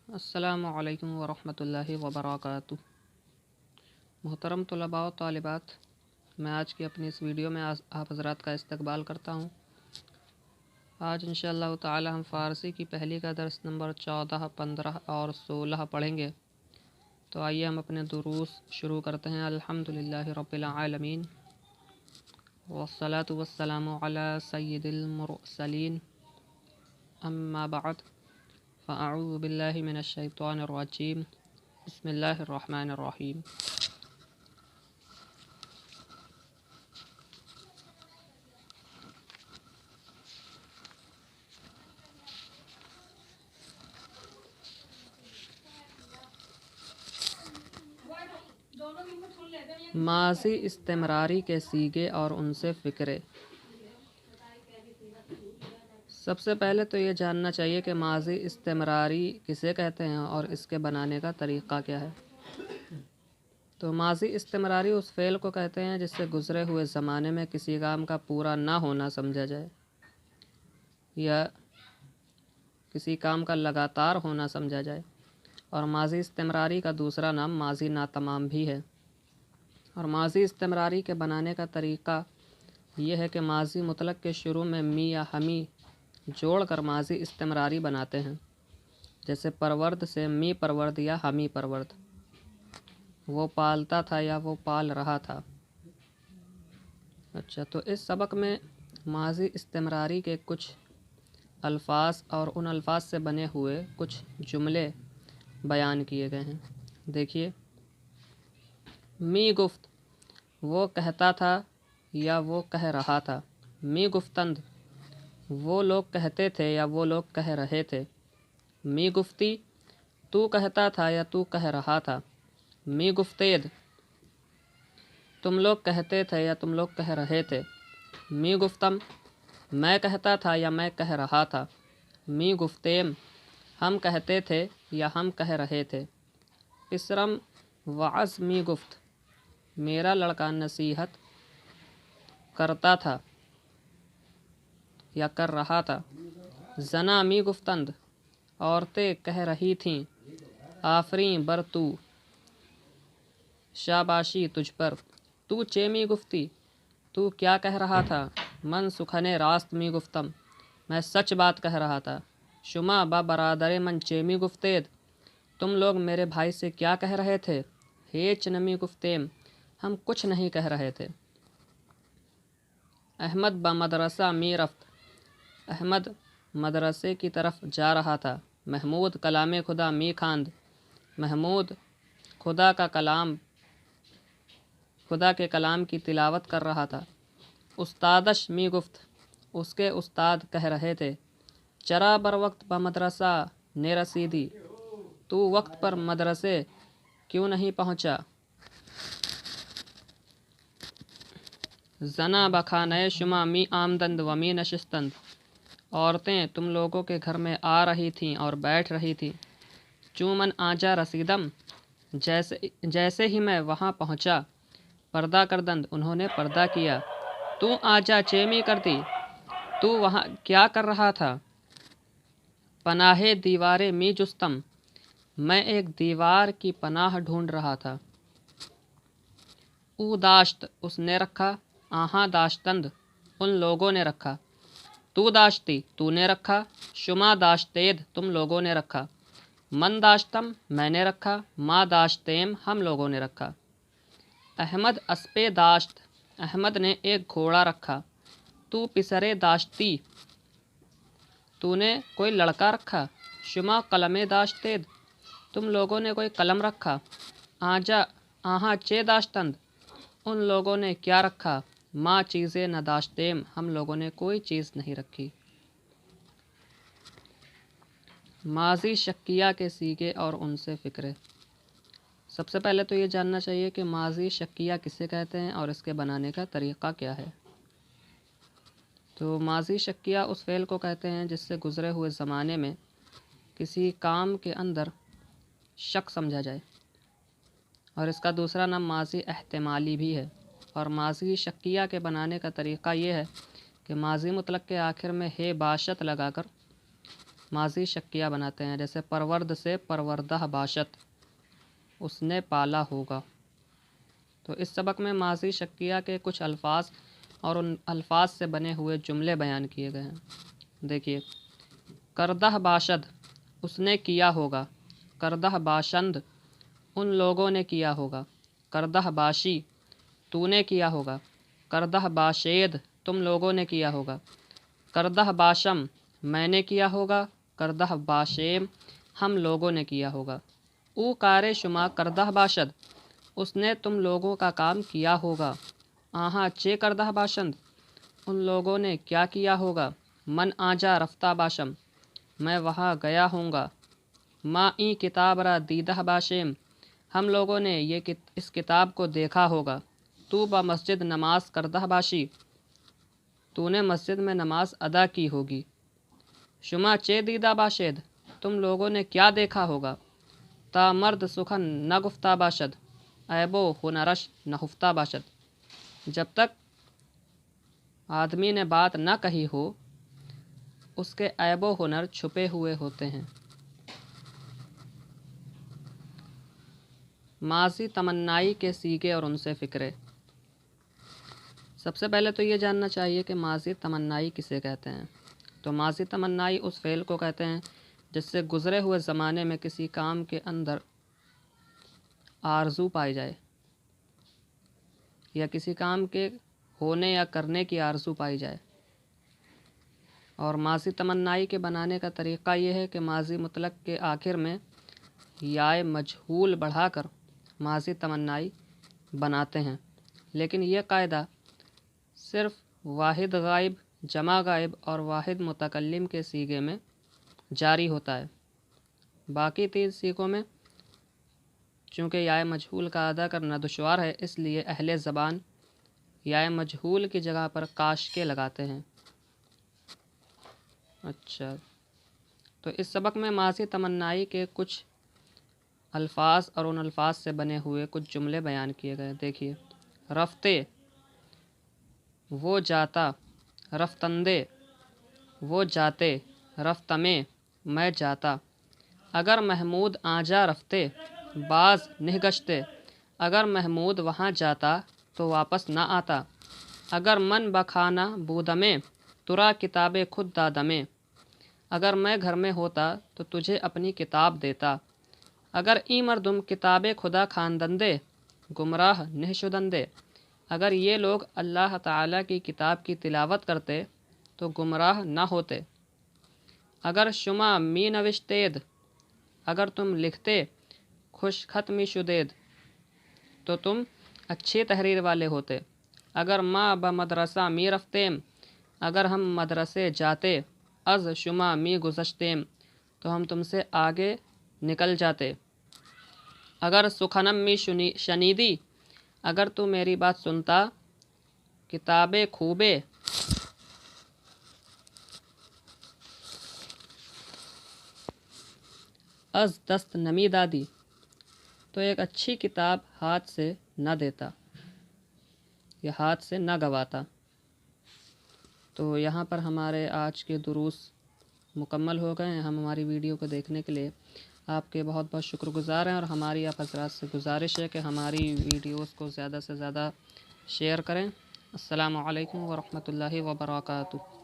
السلام علیکم ورحمۃ اللہ وبرکاتہ۔ محترم طلباء و طالبات، میں آج کی اپنی اس ویڈیو میں آپ حضرات کا استقبال کرتا ہوں۔ آج انشاءاللہ تعالی ہم فارسی کی پہلی کا درس نمبر 14، 15 اور 16 پڑھیں گے۔ تو آئیے ہم اپنے دروس شروع کرتے ہیں۔ الحمدللہ رب العالمین والصلاة والسلام علی سید المرسلین، اما بعد فاعوذ باللہ من الشیطان الرجیم، بسم اللہ الرحمن الرحیم۔ ماضی استمراری کے صیغے اور ان سے فکرے۔ سب سے پہلے تو یہ جاننا چاہیے کہ ماضی استمراری کسے کہتے ہیں اور اس کے بنانے کا طریقہ کیا ہے۔ تو ماضی استمراری اس فعل کو کہتے ہیں جس سے گزرے ہوئے زمانے میں کسی کام کا پورا نہ ہونا سمجھا جائے یا کسی کام کا لگاتار ہونا سمجھا جائے، اور ماضی استمراری کا دوسرا نام ماضی ناتمام بھی ہے۔ اور ماضی استمراری کے بنانے کا طریقہ یہ ہے کہ ماضی مطلق کے شروع میں می یا ہمی جوڑ کر ماضی استمراری بناتے ہیں، جیسے پرورد سے می پرورد یا ہمی پرورد، وہ پالتا تھا یا وہ پال رہا تھا۔ اچھا، تو اس سبق میں ماضی استمراری کے کچھ الفاظ اور ان الفاظ سے بنے ہوئے کچھ جملے بیان کیے گئے ہیں۔ دیکھیے، می گفت، وہ کہتا تھا یا وہ کہہ رہا تھا۔ می گفتند، وہ لوگ کہتے تھے یا وہ لوگ کہہ رہے تھے۔ می گفتی، تو کہتا تھا یا تو کہہ رہا تھا۔ می گفتید، تم لوگ کہتے تھے یا تم لوگ کہہ رہے تھے۔ می گفتم، میں کہتا تھا یا میں کہہ رہا تھا۔ می گفتیم، ہم کہتے تھے یا ہم کہہ رہے تھے۔ پسرم وعظ می گفت، میرا لڑکا نصیحت کرتا تھا یا کر رہا تھا۔ زنا می گفتند، عورتیں کہہ رہی تھیں۔ آفریں بر تو، شاباشی تجھ پر۔ تو چے می گفتی، تو کیا کہہ رہا تھا۔ من سکھنے راست می گفتم، میں سچ بات کہہ رہا تھا۔ شما با برادر من چے می گفتید، تم لوگ میرے بھائی سے کیا کہہ رہے تھے۔ ہیچ نمی گفتیم، ہم کچھ نہیں کہہ رہے تھے۔ احمد با مدرسہ می رفت، احمد مدرسے کی طرف جا رہا تھا۔ محمود کلام خدا می خواند، محمود خدا کے کلام کی تلاوت کر رہا تھا۔ استادش می گفت، اس کے استاد کہہ رہے تھے۔ چرا بر وقت با مدرسہ نے رسیدی، تو وقت پر مدرسے کیوں نہیں پہنچا۔ زنا بخانۂ شما می آمدند و می نشستند، عورتیں تم لوگوں کے گھر میں آ رہی تھیں اور بیٹھ رہی تھیں۔ چومن آجا رسیدم، جیسے ہی میں وہاں پہنچا۔ پردہ کردند، انہوں نے پردہ کیا۔ تو آجا چیمی کرتی، تو وہاں کیا کر رہا تھا۔ پناہ دیوارے می جستم، میں ایک دیوار کی پناہ ڈھونڈ رہا تھا۔ او داشت، اس نے رکھا۔ آہاں داشتند، ان لوگوں نے رکھا۔ تو داشتی، تو نے رکھا۔ شما داشتید، تم لوگوں نے رکھا۔ من داشتم، میں نے رکھا۔ ما داشتیم، ہم لوگوں نے رکھا۔ احمد اسپے داشت، احمد نے ایک گھوڑا رکھا۔ تو پسرے داشتی، تو نے کوئی لڑکا رکھا۔ شما قلمے داشتید، تم لوگوں نے کوئی قلم رکھا۔ آہاں چے داشتند، ان لوگوں نے کیا رکھا۔ ما چیزیں نہ داشتیم، ہم لوگوں نے کوئی چیز نہیں رکھی۔ ماضی شکیہ کے صیغے اور ان سے فکرے۔ سب سے پہلے تو یہ جاننا چاہیے کہ ماضی شکیہ کسے کہتے ہیں اور اس کے بنانے کا طریقہ کیا ہے۔ تو ماضی شکیہ اس فعل کو کہتے ہیں جس سے گزرے ہوئے زمانے میں کسی کام کے اندر شک سمجھا جائے، اور اس کا دوسرا نام ماضی احتمالی بھی ہے۔ اور ماضی شکیہ کے بنانے کا طریقہ یہ ہے کہ ماضی مطلق کے آخر میں ہے باشت لگا کر ماضی شکیہ بناتے ہیں، جیسے پرورد سے پروردہ باشد، اس نے پالا ہوگا۔ تو اس سبق میں ماضی شکیہ کے کچھ الفاظ اور ان الفاظ سے بنے ہوئے جملے بیان کیے گئے ہیں۔ دیکھیے، کردہ باشد، اس نے کیا ہوگا۔ کردہ باشند، ان لوگوں نے کیا ہوگا۔ کردہ باشی، تو نے کیا ہوگا۔ کردہ باشید، تم لوگوں نے کیا ہوگا۔ کردہ باشم، میں نے کیا ہوگا۔ کردہ باشیم، ہم لوگوں نے کیا ہوگا۔ او کار شما کردہ باشد، اس نے تم لوگوں کا کام کیا ہوگا۔ آہاں چے کردہ باشند، ان لوگوں نے کیا کیا ہوگا۔ من آجا رفتہ باشم، میں وہاں گیا ہوں گا۔ ما این کتاب را دیدہ باشیم، ہم لوگوں نے اس کتاب کو دیکھا ہوگا۔ تو با مسجد نماز کردہ باشی، تو نے مسجد میں نماز ادا کی ہوگی۔ شما چے دیدہ باشید، تم لوگوں نے کیا دیکھا ہوگا۔ تا مرد سخن نہ گفتہ باشد، عیب و ہنرش نہفتہ باشد، جب تک آدمی نے بات نہ کہی ہو اس کے عیب و ہنر چھپے ہوئے ہوتے ہیں۔ ماضی تمنائی کے سیغے اور ان سے فکرے۔ سب سے پہلے تو یہ جاننا چاہیے کہ ماضی تمنائی کسے کہتے ہیں۔ تو ماضی تمنائی اس فعل کو کہتے ہیں جس سے گزرے ہوئے زمانے میں کسی کام کے اندر آرزو پائی جائے، یا کسی کام کے ہونے یا کرنے کی آرزو پائی جائے۔ اور ماضی تمنائی کے بنانے کا طریقہ یہ ہے کہ ماضی مطلق کے آخر میں یائے مجہول بڑھا کر ماضی تمنائی بناتے ہیں، لیکن یہ قاعدہ صرف واحد غائب، جمع غائب اور واحد متکلم کے صیغے میں جاری ہوتا ہے۔ باقی 3 صیغوں میں چونکہ یائے مجہول کا ادا کرنا دشوار ہے، اس لیے اہل زبان یائے مجہول کی جگہ پر کاش کے لگاتے ہیں۔ اچھا، تو اس سبق میں ماضی تمنائی کے کچھ الفاظ اور ان الفاظ سے بنے ہوئے کچھ جملے بیان کیے گئے۔ دیکھیے، رفتے، وہ جاتا۔ رفتندے، وہ جاتے۔ رفتمے، میں جاتا۔ اگر محمود آجا رفتے، باز نہیں گشتے، اگر محمود وہاں جاتا تو واپس نہ آتا۔ اگر من بخانہ بودمے، ترا کتاب خود دادمے، اگر میں گھر میں ہوتا تو تجھے اپنی کتاب دیتا۔ اگر ای مردم کتاب خدا خواندندے، گمراہ نہیں شدندے، اگر یہ لوگ اللہ تعالیٰ کی کتاب کی تلاوت کرتے تو گمراہ نہ ہوتے۔ اگر شما می نوشتید، اگر تم لکھتے، خوش خط می شدید، تو تم اچھی تحریر والے ہوتے۔ اگر ما بمدرسہ می رفتیم، اگر ہم مدرسے جاتے، از شما می گذشتیم، تو ہم تم سے آگے نکل جاتے۔ اگر سخنم می شنیدی، اگر تو میری بات سنتا، کتاب خوبے، از دست نمی دادی، تو ایک اچھی کتاب ہاتھ سے نہ دیتا یا ہاتھ سے نہ گواتا۔ تو یہاں پر ہمارے آج کے دروس مکمل ہو گئے ہیں۔ ہم ہماری ویڈیو کو دیکھنے کے لیے آپ کے بہت بہت شکر گزار ہیں، اور ہماری آپ حضرات سے گزارش ہے کہ ہماری ویڈیوز کو زیادہ سے زیادہ شیئر کریں۔ السلام علیکم ورحمۃ اللہ وبرکاتہ۔